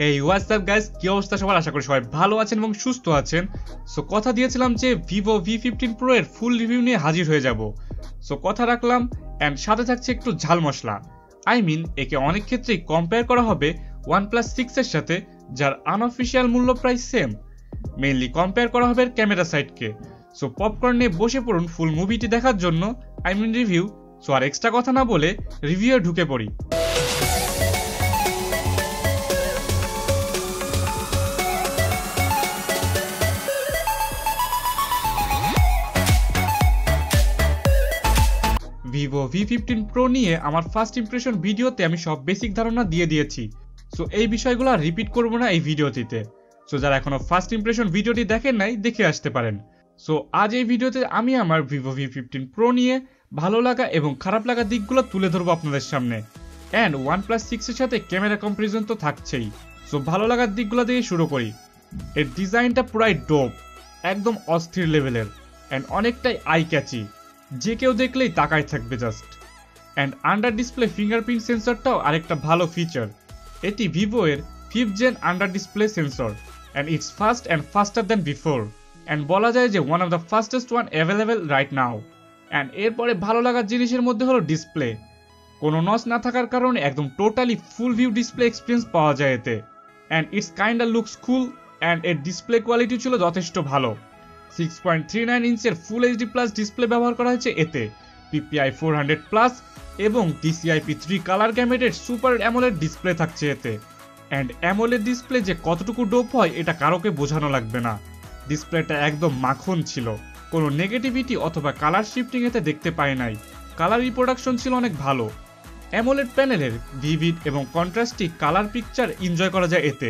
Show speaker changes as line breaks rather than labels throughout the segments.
এই WhatsApp guys, কি অবস্থা সবার? আশা করি সবাই ভালো আছেন এবং সুস্থ আছেন। সো কথা দিয়েছিলাম যে ভিভো V15 Pro এর ফুল রিভিউ নিয়ে হাজির হয়ে যাব। সো কথা রাখলাম, এন্ড সাথে থাকছে একটু ঝাল মশলা। একে অনেক ক্ষেত্রেই কম্পেয়ার করা হবে OnePlus 6 এর সাথে, যার আনঅফিশিয়াল মূল্য প্রায় সেম। মেইনলি কম্পেয়ার করা হবে ক্যামেরা সাইডকে। সো পপকর্ন নিয়ে বসে পড়ুন ফুল মুভিটি দেখার জন্য, রিভিউ। সো আর এক্সট্রা কথা না বলে রিভিউয়ে ঢুকে পড়ি। ভিভো V15 Pro নিয়ে আমার ফার্স্ট ইমপ্রেশন ভিডিওতে আমি সব বেসিক ধারণা দিয়ে দিয়েছি। সো এই বিষয়গুলো আর রিপিট করব না এই ভিডিওটিতে। সো যারা এখনো ফার্স্ট ইমপ্রেশন ভিডিওটি দেখেন নাই, দেখে আসতে পারেন। সো আজ এই ভিডিওতে আমি আমার ভিভো V15 Pro নিয়ে ভালো লাগা এবং খারাপ লাগা দিকগুলো তুলে ধরবো আপনাদের সামনে। অ্যান্ড OnePlus 6 এর সাথে ক্যামেরা কম্পারিজন তো থাকছেই। সো ভালো লাগার দিকগুলো দিয়ে শুরু করি। এর ডিজাইনটা পুরাই ডোপ, একদম অস্থির লেভেলের, অ্যান্ড অনেকটাই আই ক্যাচি, যে কেউ দেখলেই তাকায় থাকবে just. And under display fingerprint সেন্সরটাও আরেকটা ভালো ফিচার। এটি ভিভো এর 5th gen under display sensor, and it's fast and faster than before, and বলা যায় যে one of the fastest one available right now. And এরপরে ভালো লাগার জিনিসের মধ্যে হলো ডিসপ্লে। কোনো নচ না থাকার কারণে একদম totally full view display experience পাওয়া যায় এতে। And it's kinda looks cool, and এর ডিসপ্লে কোয়ালিটি ছিল যথেষ্ট ভালো। 6.39 ইঞ্চের ফুল এইচডি প্লাস ডিসপ্লে ব্যবহার করা হয়েছে এতে, PPI 400+ এবং DCI-P3 কালার গ্যামেটের সুপার অ্যামোলেড ডিসপ্লে থাকছে এতে। অ্যান্ড অ্যামোলেড ডিসপ্লে যে কতটুকু ডোপ হয় এটা কারোকে বোঝানো লাগবে না। ডিসপ্লেটা একদম মাখন ছিল, কোনো নেগেটিভিটি অথবা কালার শিফটিং এতে দেখতে পাই নাই। কালার রিপ্রোডাকশন ছিল অনেক ভালো। অ্যামোলেড প্যানেলের ভিভিড এবং কন্ট্রাস্টিক কালার পিকচার এনজয় করা যায় এতে।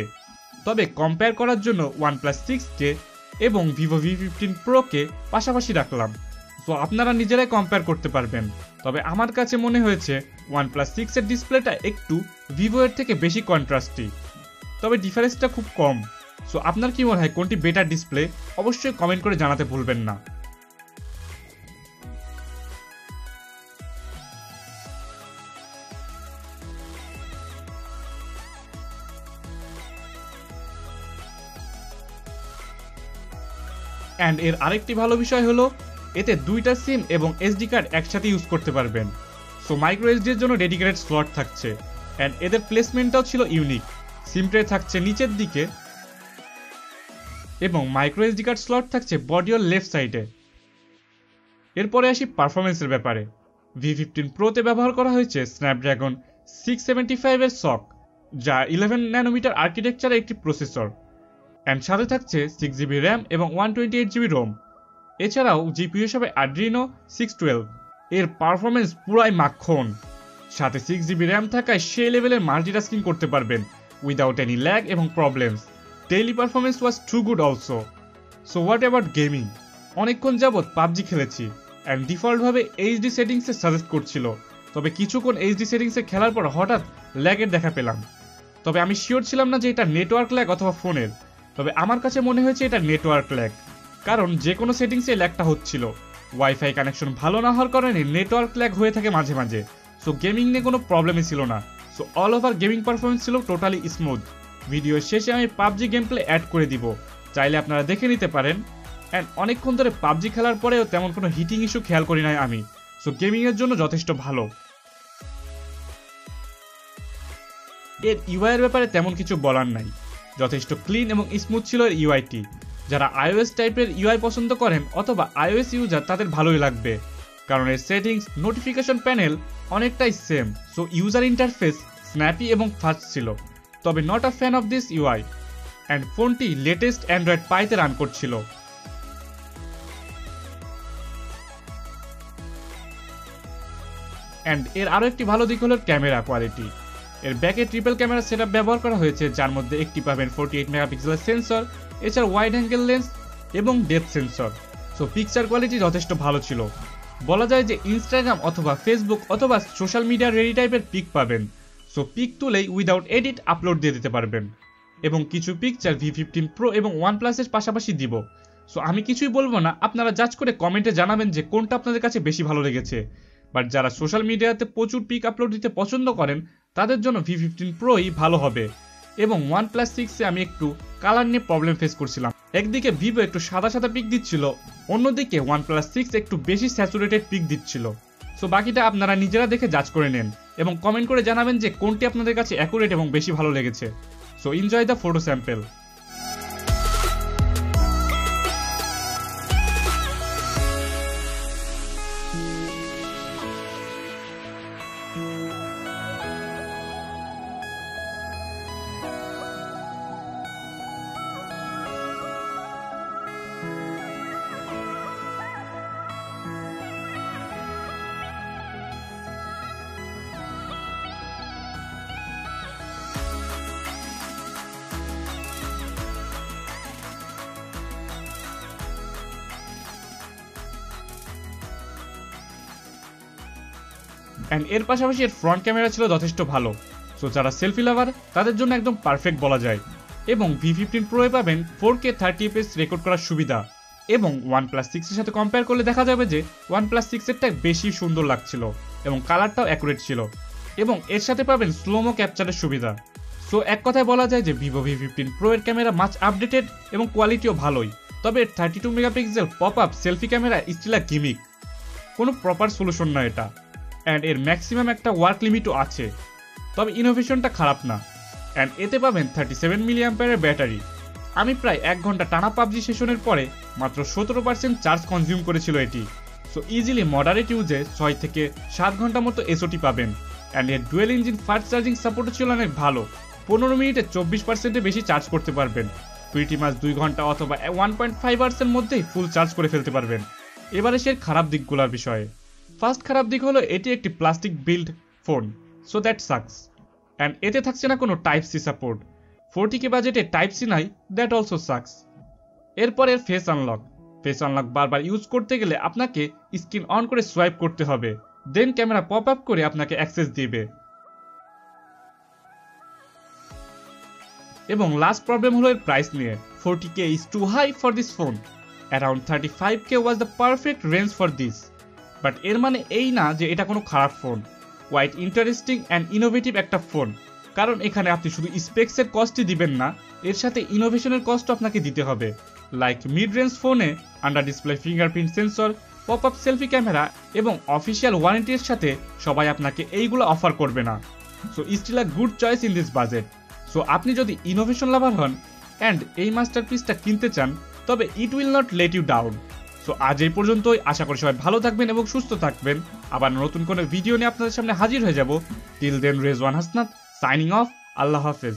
তবে কম্পেয়ার করার জন্য OnePlus 6কে এবং ভিভো V15 Pro-কে পাশাপাশি রাখলাম। সো আপনারা নিজেরাই কম্পেয়ার করতে পারবেন। তবে আমার কাছে মনে হয়েছে OnePlus 6 এর ডিসপ্লেটা একটু ভিভো এর থেকে বেশি কন্ট্রাস্টি, তবে ডিফারেন্সটা খুব কম। সো আপনার কি মনে হয় কোনটি বেটার ডিসপ্লে? অবশ্যই কমেন্ট করে জানাতে ভুলবেন না। অ্যান্ড এর আরেকটি ভালো বিষয় হলো এতে দুইটা সিম এবং SD কার্ড একসাথে ইউজ করতে পারবেন। সো মাইক্রো SD এর জন্য ডেডিকেটেড স্লট থাকছে। অ্যান্ড এদের প্লেসমেন্টটাও ছিল ইউনিক। সিম ট্রে থাকছে নিচের দিকে এবং মাইক্রো SD কার্ড স্লট থাকছে বডির লেফট সাইডে। এরপরে আসি পারফরমেন্সের ব্যাপারে। V15 Pro-তে ব্যবহার করা হয়েছে স্ন্যাপড্রাগন 675 এর সক, যা 11 ন্যানোমিটার আর্কিটেকচারের একটি প্রসেসর। অ্যান্ড সাথে থাকছে 6GB র্যাম এবং 128GB রোম। এছাড়াও জিপিইউ হিসাবে Adreno 612। এর পারফরমেন্স পুরাই মাখন। সাথে 6GB র্যাম থাকায় সেই লেভেলের মাল্টিটাস্কিং করতে পারবেন উইদাউট এনি ল্যাগ এবং problems. Daily performance was too good also. So what about gaming? অনেকক্ষণ যাবৎ পাবজি খেলেছি, অ্যান্ড ডিফল্টভাবে এইচডি সেটিংসে সাজেস্ট করছিল। তবে কিছুক্ষণ এইচডি সেটিংসে খেলার পর হঠাৎ ল্যাগের দেখা পেলাম। তবে আমি শিওর ছিলাম না যে এটা নেটওয়ার্ক ল্যাগ অথবা ফোনের। তবে আমার কাছে মনে হয়েছে এটা নেটওয়ার্ক ল্যাগ, কারণ যে কোনো সেটিংসে ল্যাগটা হচ্ছিল। ওয়াইফাই কানেকশন ভালো না হওয়ার কারণে নেটওয়ার্ক ল্যাগ হয়ে থাকে মাঝে মাঝে। সো গেমিং নিয়ে কোনো প্রবলেমই ছিল না। So all over gaming performance ছিল টোটালি স্মুথ। ভিডিও শেষে আমি পাবজি গেম প্লে অ্যাড করে দিব, চাইলে আপনারা দেখে নিতে পারেন। অ্যান্ড অনেকক্ষণ ধরে পাবজি খেলার পরেও তেমন কোনো হিটিং ইস্যু খেয়াল করি নাই আমি। সো গেমিংয়ের জন্য যথেষ্ট ভালো। এর ইউআই এর ব্যাপারে তেমন কিছু বলার নাই, যথেষ্ট ক্লিন এবং স্মুথ ছিল এর ইউআইটি। যারা iOS টাইপের ইউআই পছন্দ করেন অথবা iOS ইউজার তাদের ভালোই লাগবে, কারণ এর সেটিংস, নোটিফিকেশন প্যানেল অনেকটাই same. So user interface snappy এবং ফাস্ট ছিল। তবে not a fan of this UI. And ফোনটি লেটেস্ট অ্যান্ড্রয়েড পাইতে রান করছিল। অ্যান্ড এর আরও একটি ভালো দিক হলো ক্যামেরা কোয়ালিটি। এর ব্যাকে ট্রিপল ক্যামেরা সেটআপ ব্যবহার করা হয়েছে, যার মধ্যে একটি পাবেন 48 মেগাপিক্সেলের সেন্সর, এছাড়া ওয়াইড অ্যাঙ্গেল লেন্স এবং depth sensor. So picture quality যথেষ্ট ভালো ছিল। বলা যায় যে ইনস্টাগ্রাম অথবা ফেসবুক অথবা সোশ্যাল মিডিয়া রেডি টাইপের পিক পাবেন। সো পিক তুলেই উইদাউট এডিট আপলোড দিয়ে দিতে পারবেন। এবং কিছু পিকচার V15 Pro এবং OnePlus এর পাশাপাশি দিব। সো আমি কিছুই বলবো না, আপনারা জাজ করে কমেন্টে জানাবেন যে কোনটা আপনাদের কাছে বেশি ভালো লেগেছে। বাট যারা সোশ্যাল মিডিয়াতে প্রচুর পিক আপলোড দিতে পছন্দ করেন তাদের জন্য V15 Proই ভালো হবে। এবং OnePlus 6 এ আমি একটু কালার নিয়ে প্রবলেম ফেস করছিলাম। একদিকে ভিভো একটু সাদা সাদা পিক দিচ্ছিল, অন্যদিকে OnePlus 6 একটু বেশি স্যাচুরেটেড পিক দিচ্ছিল। সো বাকিটা আপনারা নিজেরা দেখে জাজ করে নেন এবং কমেন্ট করে জানাবেন যে কোনটি আপনাদের কাছে অ্যাকুরেট এবং বেশি ভালো লেগেছে। So enjoy the photo sample. And এর পাশাপাশি এর ফ্রন্ট ক্যামেরা ছিল যথেষ্ট ভালো। সো যারা সেলফি লাভার তাদের জন্য একদম পারফেক্ট বলা যায়। এবং V15 Pro এ পাবেন 4K 30fps রেকর্ড করার সুবিধা। এবং OnePlus 6 এর সাথে কম্পেয়ার করলে দেখা যাবে যে OnePlus 6 এরটা বেশি সুন্দর লাগছিল এবং কালারটাও অ্যাকুরেট ছিল। এবং এর সাথে পাবেন স্লোমো ক্যাপচারের সুবিধা। সো এক কথায় বলা যায় যে Vivo V15 Pro এর ক্যামেরা মাচ আপডেটেড এবং কোয়ালিটিও ভালোই। তবে 32 megapixel pop up selfie camera still a gimmick, কোনো প্রপার সলিউশন না এটা। অ্যান্ড এর ম্যাক্সিমাম একটা ওয়ার্ক লিমিটও আছে, তবে ইনোভেশনটা খারাপ না। অ্যান্ড এতে পাবেন 37 mAh ব্যাটারি। আমি প্রায় 1 ঘন্টা টানা পাবজি সেশনের পরে মাত্র 17% চার্জ কনজিউম করেছিল এটি। সো ইজিলি মডারেট ইউজে 6 থেকে 7 ঘন্টা মতো এসওটি পাবেন। অ্যান্ড এর ডুয়েল ইঞ্জিন ফাস্ট চার্জিং সাপোর্টও ছিল অনেক ভালো, 15 মিনিটে 24% বেশি চার্জ করতে পারবেন। প্রিটি মাছ 2 ঘন্টা অথবা 1.5 আওয়ার্সের মধ্যেই ফুল চার্জ করে ফেলতে পারবেন। এবারে সে খারাপ দিকগুলোর বিষয়ে। ফার্স্ট খারাপ দিক হলো এটি একটি plastic build phone, so that sucks. And এতে থাকছে না কোনো টাইপ সি সাপোর্ট। 40K বাজেটে টাইপ সি নাই, দ্যাট অলসো সাকস। এরপর এর ফেস আনলক বারবার ইউজ করতে গেলে আপনাকে স্ক্রিন অন করে সোয়াইপ করতে হবে, দেন ক্যামেরা পপ আপ করে আপনাকে অ্যাক্সেস দিবে। এবং লাস্ট প্রবলেম হলো এর প্রাইস নিয়ে। 40K is too high for this phone. Around 35K was the perfect range for this. But এর মানে এই না যে এটা কোনো খারাপ phone. Quite interesting and innovative একটা ফোন, কারণ এখানে আপনি শুধু স্পেক্সের কস্টই দিবেন না, এর সাথে ইনোভেশনের কস্টও আপনাকে দিতে হবে। লাইক মিড রেঞ্জ ফোনে under display fingerprint sensor, pop up selfie camera এবং অফিসিয়াল ওয়ারেন্টির সাথে সবাই আপনাকে এইগুলো অফার করবে না। So still a good choice in this budget. So আপনি যদি ইনোভেশন লাভার হন অ্যান্ড এই মাস্টারপিসটা কিনতে চান, তবে it will not let you down. So আজ এই পর্যন্তই। আশা করি সবাই ভালো থাকবেন এবং সুস্থ থাকবেন। আবার নতুন কোনো ভিডিও নিয়ে আপনাদের সামনে হাজির হয়ে যাব। Till then, Rezwan Hasnat signing off. আল্লাহ হাফেজ।